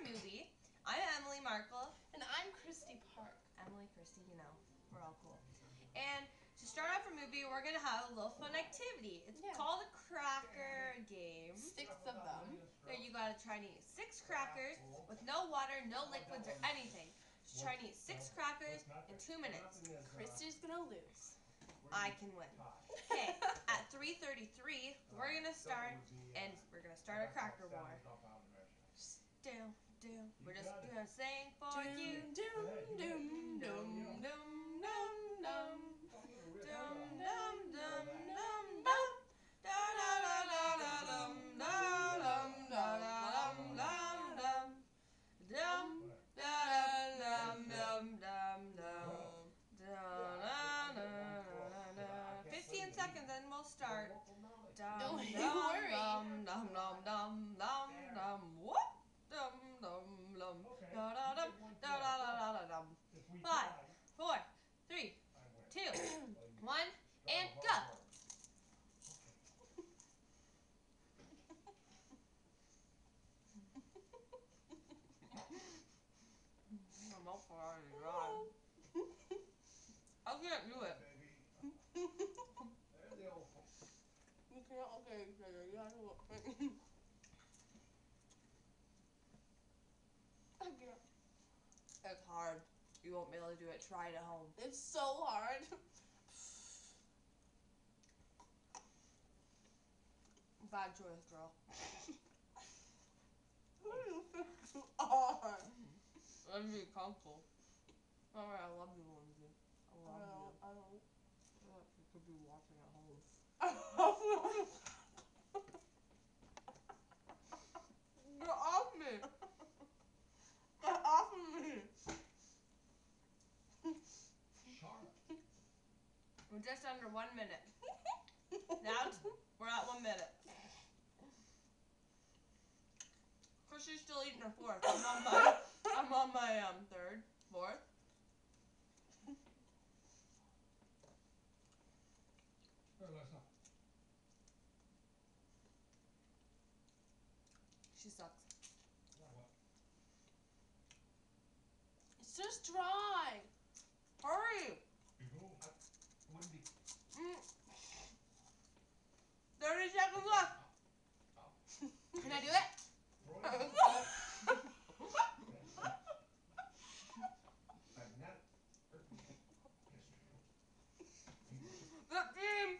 movie. I'm Emily Markle. And I'm Christy Park. Emily, Christy, you know, we're all cool. And to start off our movie, we're going to have a little fun activity. It's called a cracker game. 6 of them. There, you got to try and eat 6 crackers with no water, no liquids, or anything. Just try and eat 6 crackers in 2 minutes. Christy's going to lose. I can win. Okay, at 3:33, we're going to start, and we're going to start a cracker war. We're just going to sing for you. Doom, doom, doom, doom, doom, doom. Dum dum dum dum dum. Da da da da da dum da dum da da dum dum dum. Dum da dum dum dum dum. Da da da da. 15 seconds and we'll start. Dum Don't you dum worry. dum dum dum dum dum dum. Whoop. Dum dum dum. Da da dum da da da da da dum. 5, 4, 3, 2, 1, and go! I'm up for it. I can't do it. You can't look at each other. You have to look at me. I can't. It's hard. You won't be able to do it. Try it at home. It's so hard. Bad choice, girl. What do you think you are? That'd be comfortable. Alright, I love you, Lindsay. I love you. I don't. You could be watching at home. Get off me! Get off of me! We're just under 1 minute. Now we're at 1 minute. Chrissy's still eating her 4th. I'm on my 3rd, 4th. She sucks. It's just dry. Hurry! 30 seconds left. Can I do it? 15.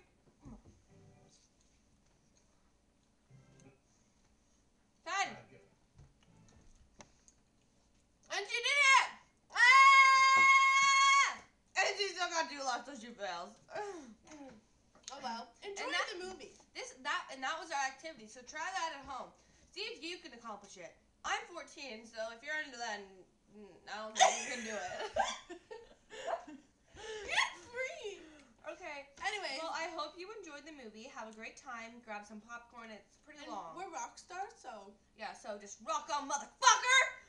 10. And she did it! Ah! And she still got 2 left, so she fails. Oh well. Enjoy the movie. That was our activity. So try that at home. See if you can accomplish it. I'm 14, so if you're under that, I don't think you can do it. Get free. Okay. Anyway. Well, I hope you enjoyed the movie. Have a great time. Grab some popcorn. It's pretty long. We're rock stars, so. Yeah. So just rock on, motherfucker.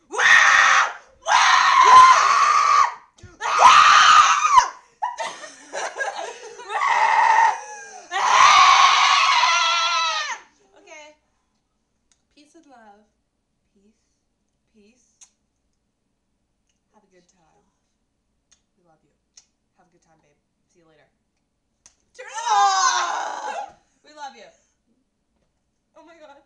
Okay. Peace and love. Peace. Have a good time. We love you. Have a good time, babe. See you later. Turn it off! We love you. Oh my god.